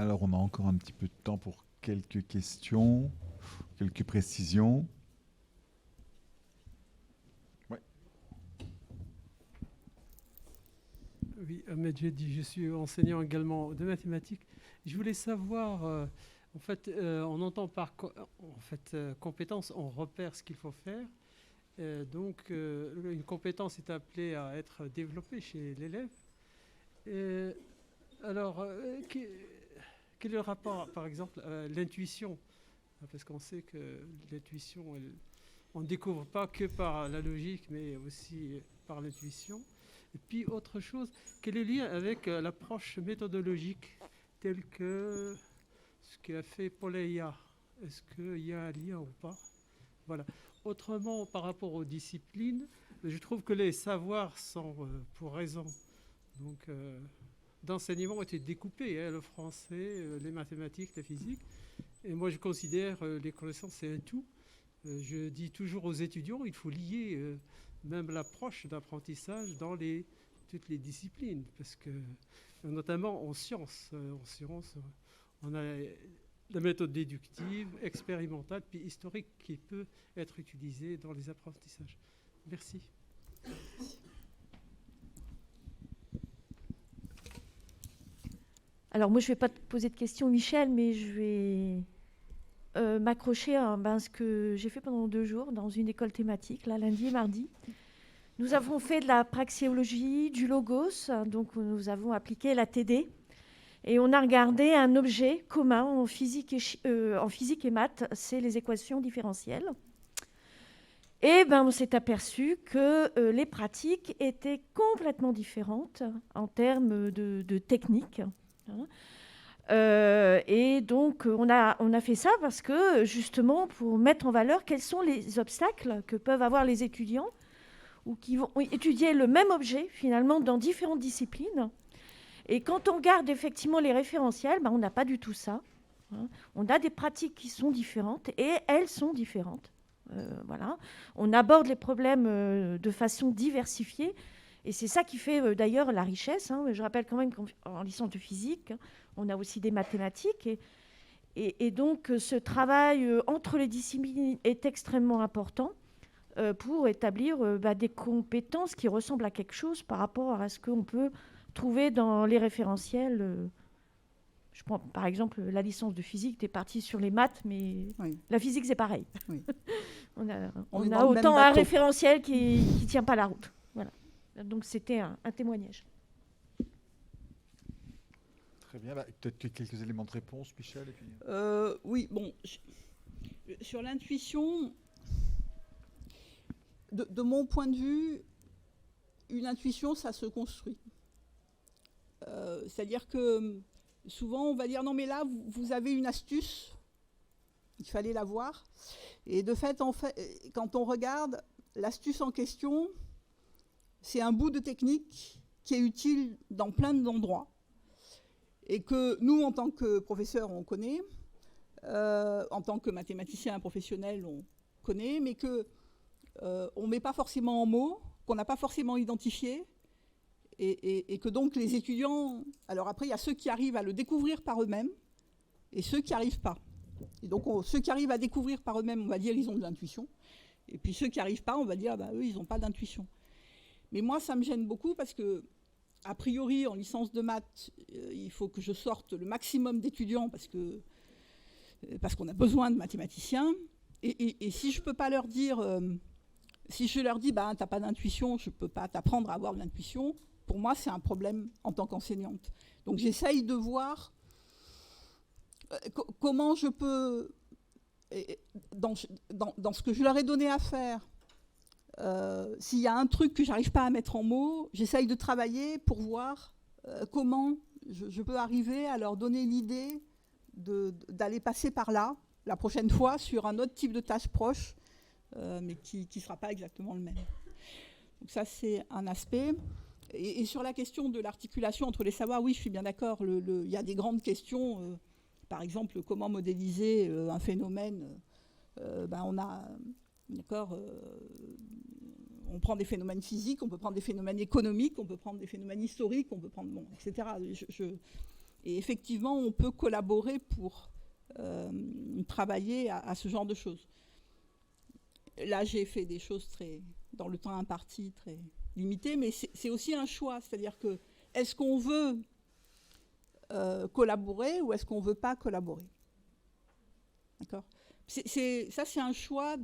Alors, on a encore un petit peu de temps pour quelques questions, quelques précisions. Ouais. Oui, Ahmed Jeddi, je suis enseignant également de mathématiques. Je voulais savoir, en fait, on entend par compétence, on repère ce qu'il faut faire. Donc, une compétence est appelée à être développée chez l'élève. Euh, alors, quel est le rapport, par exemple, à l'intuition? Parce qu'on sait que l'intuition, on ne découvre pas que par la logique, mais aussi par l'intuition. Et puis, autre chose, quel est le lien avec l'approche méthodologique telle que ce qu'a fait Poleya? Est-ce qu'il y a un lien ou pas? Voilà. Autrement, par rapport aux disciplines, je trouve que les savoirs sont, pour raison donc, d'enseignement, ont été découpés, hein, le français, les mathématiques, la physique. Et moi, je considère les connaissances, c'est un tout. Je dis toujours aux étudiants, il faut lier même l'approche d'apprentissage dans toutes les disciplines, parce que, notamment en sciences, on a la méthode déductive, expérimentale, puis historique, qui peut être utilisée dans les apprentissages. Merci. Alors moi, je ne vais pas te poser de questions, Michel, mais je vais m'accrocher à ce que j'ai fait pendant 2 jours dans une école thématique, là, lundi et mardi. Nous avons fait de la praxéologie, du logos, donc nous avons appliqué la TD, et on a regardé un objet commun en physique et maths, c'est les équations différentielles. Et on s'est aperçu que les pratiques étaient complètement différentes en termes de technique. Et donc, on a fait ça parce que, justement, pour mettre en valeur quels sont les obstacles que peuvent avoir les étudiants ou qui vont étudier le même objet, finalement, dans différentes disciplines. Et quand on regarde effectivement les référentiels, on n'a pas du tout ça. On a des pratiques qui sont différentes et elles sont différentes. Voilà. On aborde les problèmes de façon diversifiée. Et c'est ça qui fait d'ailleurs la richesse. Je rappelle quand même qu'en licence de physique, on a aussi des mathématiques. Et donc, ce travail entre les disciplines est extrêmement important pour établir des compétences qui ressemblent à quelque chose par rapport à ce qu'on peut trouver dans les référentiels. Je prends par exemple la licence de physique, tu es parti sur les maths, mais oui. La physique, c'est pareil. Oui. on a autant un référentiel qui ne tient pas la route. Voilà. Donc, c'était un témoignage. Très bien. Peut-être quelques éléments de réponse, Michel et puis... Oui, bon. Sur l'intuition, de mon point de vue, une intuition, ça se construit. C'est-à-dire que souvent, on va dire, non mais là, vous avez une astuce, il fallait la voir. Et de fait, quand on regarde l'astuce en question, c'est un bout de technique qui est utile dans plein d'endroits et que nous, en tant que professeurs, on connaît, en tant que mathématicien professionnel, on connaît, mais qu'on ne met pas forcément en mots, qu'on n'a pas forcément identifié, et que donc les étudiants... Alors après, il y a ceux qui arrivent à le découvrir par eux-mêmes et ceux qui n'y arrivent pas. Et donc, ceux qui arrivent à découvrir par eux-mêmes, on va dire, ils ont de l'intuition. Et puis ceux qui n'y arrivent pas, on va dire, eux, ils n'ont pas d'intuition. Mais moi, ça me gêne beaucoup parce que, a priori, en licence de maths, il faut que je sorte le maximum d'étudiants parce qu'on a besoin de mathématiciens. Et si je ne peux pas leur dire... si je leur dis, tu n'as pas d'intuition, je ne peux pas t'apprendre à avoir de l'intuition, pour moi, c'est un problème en tant qu'enseignante. Donc, j'essaye de voir comment je peux, dans ce que je leur ai donné à faire, s'il y a un truc que je n'arrive pas à mettre en mots, j'essaye de travailler pour voir comment je peux arriver à leur donner l'idée d'aller passer par là, la prochaine fois, sur un autre type de tâche proche, mais qui ne sera pas exactement le même. Donc ça, c'est un aspect. Et sur la question de l'articulation entre les savoirs, oui, je suis bien d'accord. Il y a des grandes questions. Par exemple, comment modéliser un phénomène. On a, d'accord, on prend des phénomènes physiques, on peut prendre des phénomènes économiques, on peut prendre des phénomènes historiques, on peut prendre, etc. Et effectivement, on peut collaborer pour travailler à ce genre de choses. Là, j'ai fait des choses dans le temps imparti, très limité, mais c'est aussi un choix. C'est-à-dire que, est-ce qu'on veut collaborer ou est-ce qu'on ne veut pas collaborer? D'accord. Ça, c'est un choix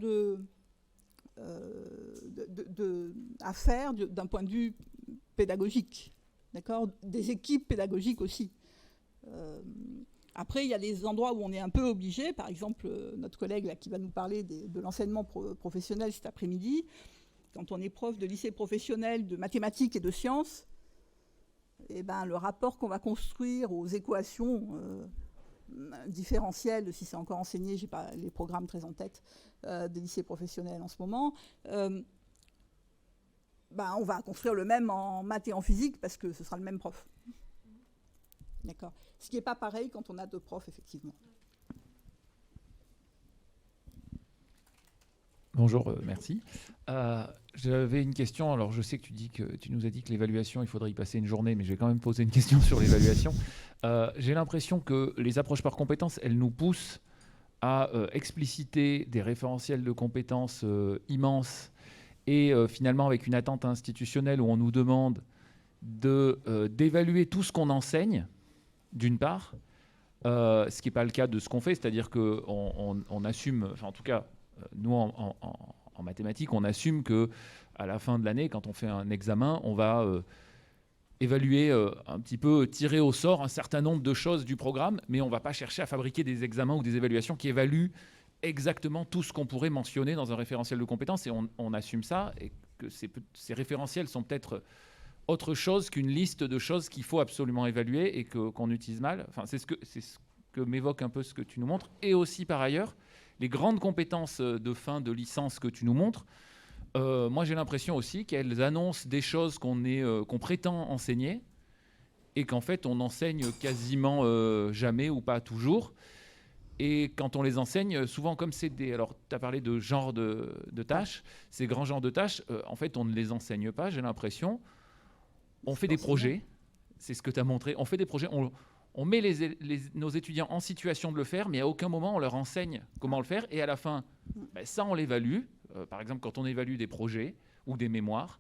à faire d'un point de vue pédagogique. D'accord. Des équipes pédagogiques aussi. Après, il y a des endroits où on est un peu obligé. Par exemple, notre collègue là, qui va nous parler de l'enseignement professionnel cet après-midi, quand on est prof de lycée professionnel de mathématiques et de sciences, eh ben, le rapport qu'on va construire aux équations différentielles, si c'est encore enseigné, je n'ai pas les programmes très en tête des lycées professionnels en ce moment, ben, on va construire le même en maths et en physique parce que ce sera le même prof. D'accord. Ce qui n'est pas pareil quand on a deux profs, effectivement. Bonjour, merci. J'avais une question. Alors, je sais que tu nous as dit que l'évaluation, il faudrait y passer une journée, mais je vais quand même poser une question sur l'évaluation. J'ai l'impression que les approches par compétences, elles nous poussent à expliciter des référentiels de compétences immenses et finalement avec une attente institutionnelle où on nous demande d'évaluer tout ce qu'on enseigne, d'une part, ce qui n'est pas le cas de ce qu'on fait, c'est-à-dire qu'on assume, enfin en tout cas, nous en mathématiques, on assume qu'à la fin de l'année, quand on fait un examen, on va évaluer un petit peu, tirer au sort un certain nombre de choses du programme, mais on ne va pas chercher à fabriquer des examens ou des évaluations qui évaluent exactement tout ce qu'on pourrait mentionner dans un référentiel de compétences, et on assume ça, et que ces référentiels sont peut-être autre chose qu'une liste de choses qu'il faut absolument évaluer et qu'on utilise mal. Enfin, c'est ce que m'évoque un peu ce que tu nous montres. Et aussi, par ailleurs, les grandes compétences de fin de licence que tu nous montres, moi j'ai l'impression aussi qu'elles annoncent des choses qu'on prétend enseigner et qu'en fait on n'enseigne quasiment jamais ou pas toujours. Et quand on les enseigne, souvent comme c'est des... Alors tu as parlé de genre de tâches, ces grands genres de tâches, en fait on ne les enseigne pas, j'ai l'impression. On fait des projets, c'est ce que tu as montré, on fait des projets, on met nos étudiants en situation de le faire, mais à aucun moment on leur enseigne comment le faire, et à la fin, ça on l'évalue, par exemple quand on évalue des projets ou des mémoires,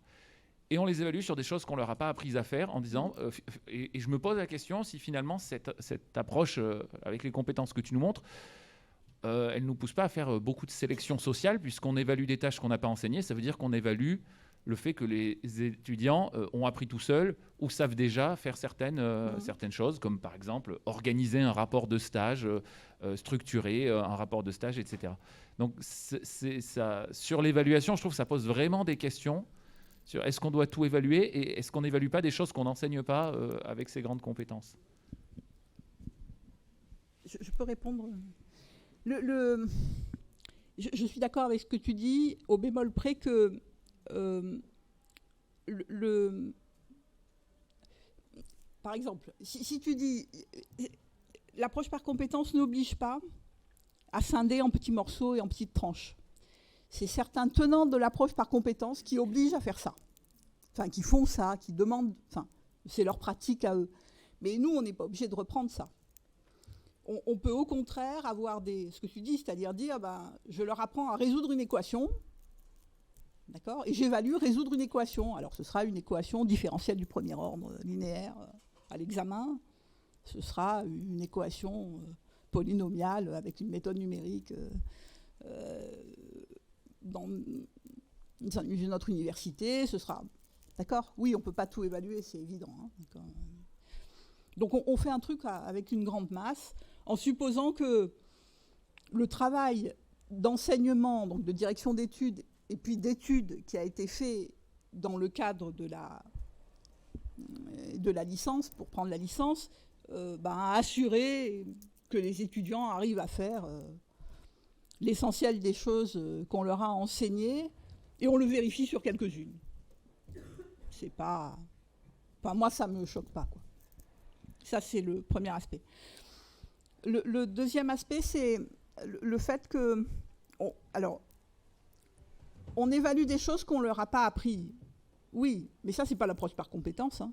et on les évalue sur des choses qu'on ne leur a pas apprises à faire, en disant, et je me pose la question si finalement cette approche avec les compétences que tu nous montres, elle ne nous pousse pas à faire beaucoup de sélection sociale, puisqu'on évalue des tâches qu'on n'a pas enseignées, ça veut dire qu'on évalue le fait que les étudiants ont appris tout seuls ou savent déjà faire certaines choses, comme par exemple organiser un rapport de stage, structurer un rapport de stage, etc. Donc ça, sur l'évaluation, je trouve que ça pose vraiment des questions sur est-ce qu'on doit tout évaluer et est-ce qu'on n'évalue pas des choses qu'on n'enseigne pas avec ces grandes compétences. Je peux répondre. Je suis d'accord avec ce que tu dis, au bémol près que par exemple, si tu dis l'approche par compétence n'oblige pas à scinder en petits morceaux et en petites tranches. C'est certains tenants de l'approche par compétence qui obligent à faire ça. Enfin, qui font ça, qui demandent... Enfin, c'est leur pratique à eux. Mais nous, on n'est pas obligé de reprendre ça. On peut au contraire avoir ce que tu dis, c'est-à-dire dire, je leur apprends à résoudre une équation, d'accord, et j'évalue résoudre une équation. Alors, ce sera une équation différentielle du premier ordre linéaire à l'examen. Ce sera une équation polynomiale avec une méthode numérique dans une autre université. Ce sera... D'accord ? Oui, on ne peut pas tout évaluer, c'est évident. Hein, donc, on fait un truc avec une grande masse, en supposant que le travail d'enseignement, donc de direction d'études, et puis d'études qui a été fait dans le cadre de la licence, pour prendre la licence, a assuré que les étudiants arrivent à faire l'essentiel des choses qu'on leur a enseignées, et on le vérifie sur quelques-unes. C'est pas... Enfin, moi, ça ne me choque pas, quoi. Ça, c'est le premier aspect. Le deuxième aspect, c'est le fait que... On évalue des choses qu'on ne leur a pas appris. Oui, mais ça, ce n'est pas l'approche par compétence. Hein.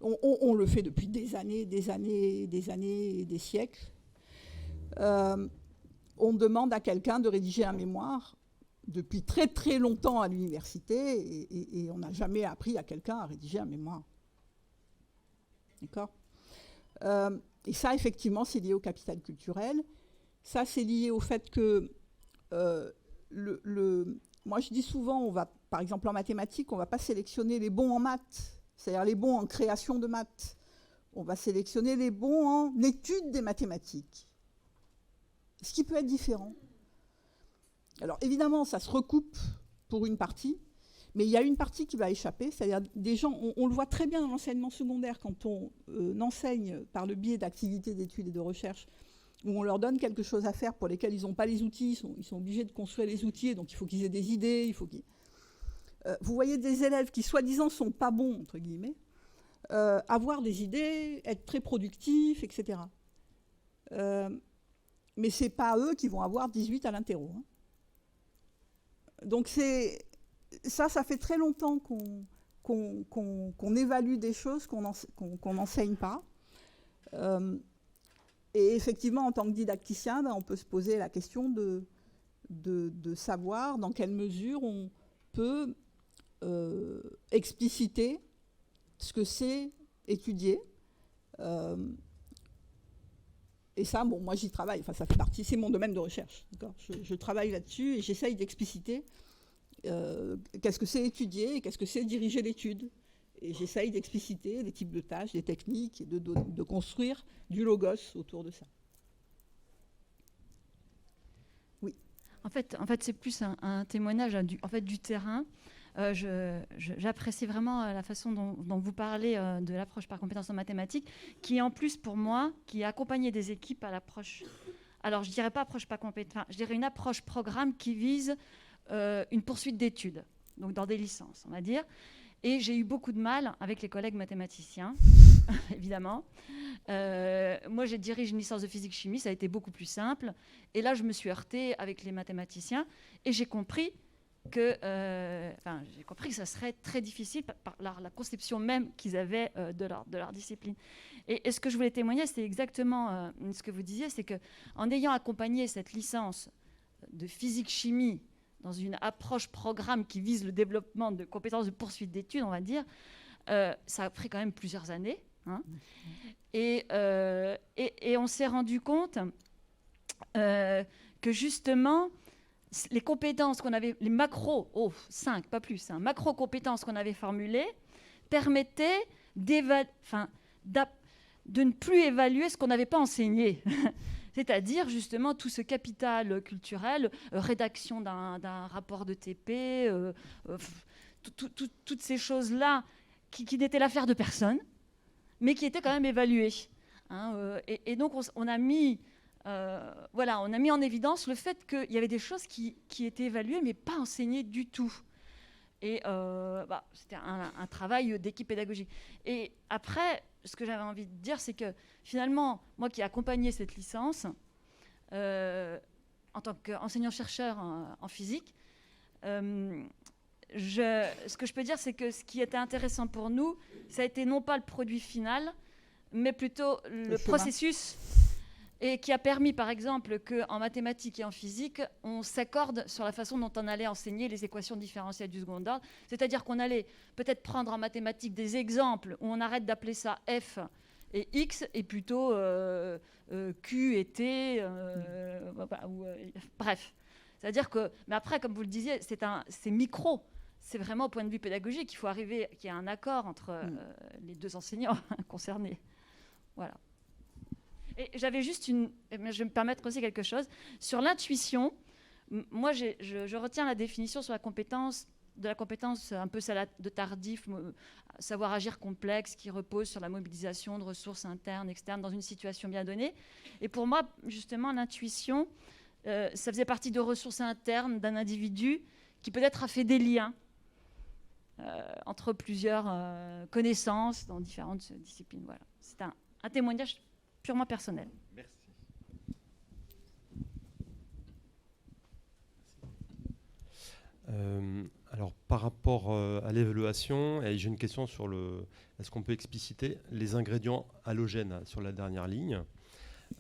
On le fait depuis des années, des siècles. On demande à quelqu'un de rédiger un mémoire depuis très très longtemps à l'université et on n'a jamais appris à quelqu'un à rédiger un mémoire. D'accord ? Et ça, effectivement, c'est lié au capital culturel. Ça, c'est lié au fait que moi, je dis souvent, par exemple en mathématiques, on ne va pas sélectionner les bons en maths, c'est-à-dire les bons en création de maths. On va sélectionner les bons en étude des mathématiques. Ce qui peut être différent. Alors, évidemment, ça se recoupe pour une partie, mais il y a une partie qui va échapper, c'est-à-dire des gens, on le voit très bien dans l'enseignement secondaire, quand on enseigne par le biais d'activités d'études et de recherche, où on leur donne quelque chose à faire pour lesquels ils n'ont pas les outils, ils sont obligés de construire les outils, et donc il faut qu'ils aient des idées, vous voyez des élèves qui, soi-disant, ne sont pas bons, entre guillemets, avoir des idées, être très productifs, etc. Mais ce n'est pas eux qui vont avoir 18 à l'interro. Hein. Donc ça fait très longtemps qu'on évalue des choses qu'on n'enseigne pas. Et effectivement, en tant que didacticien, on peut se poser la question de savoir dans quelle mesure on peut expliciter ce que c'est étudier. Et ça, bon, moi j'y travaille, enfin ça fait partie, c'est mon domaine de recherche. Je travaille là-dessus et j'essaye d'expliciter qu'est-ce que c'est étudier et qu'est-ce que c'est diriger l'étude. Et j'essaye d'expliciter des types de tâches, des techniques et de construire du logos autour de ça. Oui. En fait c'est plus un témoignage du terrain. J'apprécie vraiment la façon dont vous parlez de l'approche par compétences en mathématiques, qui en plus pour moi, qui a accompagné des équipes à l'approche. Alors je dirais pas approche par compétences, je dirais une approche programme qui vise une poursuite d'études, donc dans des licences, on va dire. Et j'ai eu beaucoup de mal avec les collègues mathématiciens, évidemment. Moi, j'ai dirigé une licence de physique-chimie, ça a été beaucoup plus simple. Et là, je me suis heurtée avec les mathématiciens et j'ai compris que ça serait très difficile par la conception même qu'ils avaient de leur discipline. Et ce que je voulais témoigner, c'est exactement ce que vous disiez, c'est qu'en ayant accompagné cette licence de physique-chimie dans une approche programme qui vise le développement de compétences de poursuite d'études, on va dire, ça a pris quand même plusieurs années. Hein. Et on s'est rendu compte que justement, les compétences qu'on avait, les cinq, pas plus, macro-compétences qu'on avait formulées, permettaient de ne plus évaluer ce qu'on n'avait pas enseigné. C'est-à-dire justement tout ce capital culturel, rédaction d'un rapport de TP, toutes ces choses-là qui n'étaient l'affaire de personne, mais qui étaient quand même évaluées. Hein, et donc on a mis en évidence le fait qu'il y avait des choses qui étaient évaluées, mais pas enseignées du tout. Et c'était un travail d'équipe pédagogique. Et après, ce que j'avais envie de dire, c'est que finalement, moi qui ai accompagné cette licence, en tant qu'enseignant-chercheur en physique, ce que je peux dire, c'est que ce qui était intéressant pour nous, ça a été non pas le produit final, mais plutôt le processus, et qui a permis, par exemple, qu'en mathématiques et en physique, on s'accorde sur la façon dont on allait enseigner les équations différentielles du second ordre. C'est-à-dire qu'on allait peut-être prendre en mathématiques des exemples où on arrête d'appeler ça F et X, et plutôt Q et T, bref. C'est-à-dire que, mais après, comme vous le disiez, c'est micro. C'est vraiment au point de vue pédagogique qu'il faut arriver, qu'il y ait un accord entre les deux enseignants concernés. Voilà. Et j'avais juste je vais me permettre aussi quelque chose. Sur l'intuition, moi, je retiens la définition sur la compétence un peu de Tardif, savoir agir complexe, qui repose sur la mobilisation de ressources internes, externes, dans une situation bien donnée. Et pour moi, justement, l'intuition, ça faisait partie de ressources internes d'un individu qui peut-être a fait des liens entre plusieurs connaissances dans différentes disciplines. Voilà. C'est un témoignage purement personnel. Merci. Alors, par rapport à l'évaluation, j'ai une question sur est-ce qu'on peut expliciter les ingrédients halogènes sur la dernière ligne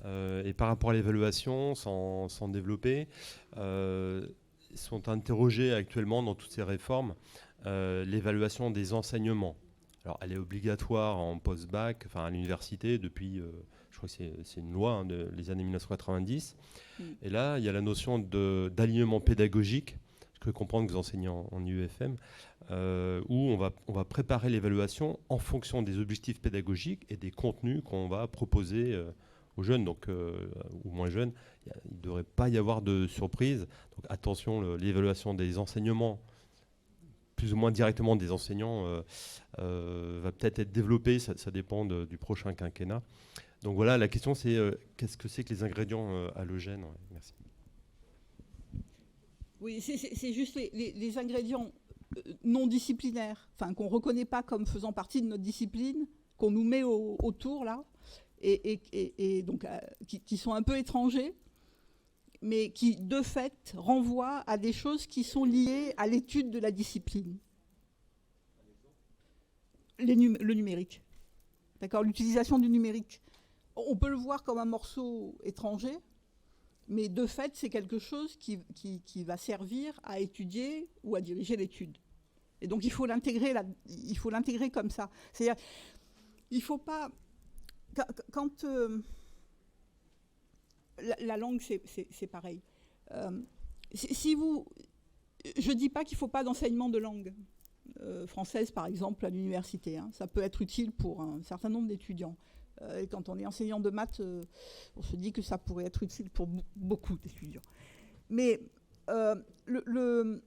et par rapport à l'évaluation, sans développer, sont interrogés actuellement dans toutes ces réformes l'évaluation des enseignements. Alors, elle est obligatoire en post-bac, enfin à l'université depuis, je crois que c'est une loi des années 1990. Et là, il y a la notion d'alignement pédagogique, que comprendre que vous enseignez en UFM, où on va préparer l'évaluation en fonction des objectifs pédagogiques et des contenus qu'on va proposer aux jeunes, donc, ou moins jeunes. Il ne devrait pas y avoir de surprise. Donc attention, l'évaluation des enseignements, plus ou moins directement des enseignants, va peut-être être développée, ça dépend du prochain quinquennat. Donc voilà, la question c'est qu'est-ce que c'est que les ingrédients halogènes? Merci. Oui, c'est juste les ingrédients non disciplinaires, enfin qu'on ne reconnaît pas comme faisant partie de notre discipline, qu'on nous met autour là, et donc qui sont un peu étrangers, mais qui de fait renvoient à des choses qui sont liées à l'étude de la discipline. Le numérique, d'accord, l'utilisation du numérique. On peut le voir comme un morceau étranger, mais de fait, c'est quelque chose qui va servir à étudier ou à diriger l'étude. Et donc, il faut l'intégrer comme ça. C'est-à-dire, il ne faut pas... Quand la langue, c'est pareil. Je ne dis pas qu'il ne faut pas d'enseignement de langue française, par exemple, à l'université. Hein. Ça peut être utile pour un certain nombre d'étudiants. Et quand on est enseignant de maths, on se dit que ça pourrait être utile pour beaucoup d'étudiants. Mais le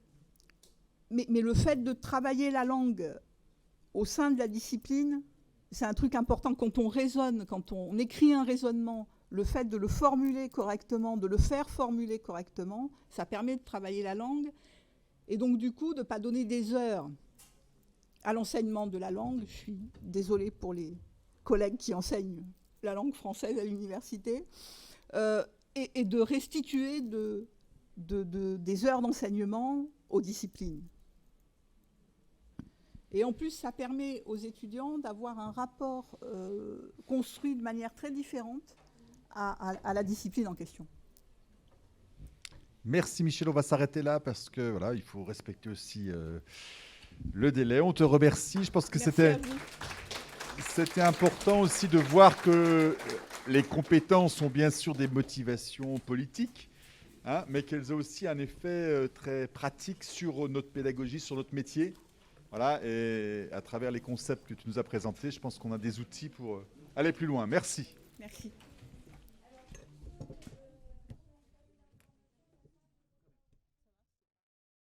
fait de travailler la langue au sein de la discipline, c'est un truc important. Quand on raisonne, quand on écrit un raisonnement, le fait de le formuler correctement, de le faire formuler correctement, ça permet de travailler la langue. Et donc, du coup, de ne pas donner des heures à l'enseignement de la langue. Je suis désolée pour les collègues qui enseignent la langue française à l'université, et de restituer des heures d'enseignement aux disciplines. Et en plus, ça permet aux étudiants d'avoir un rapport construit de manière très différente à la discipline en question. Merci Michel, on va s'arrêter là parce que voilà, il faut respecter aussi le délai. On te remercie. Je pense que c'était important aussi de voir que les compétences sont bien sûr des motivations politiques, hein, mais qu'elles ont aussi un effet très pratique sur notre pédagogie, sur notre métier. Voilà, et à travers les concepts que tu nous as présentés, je pense qu'on a des outils pour aller plus loin. Merci. Merci.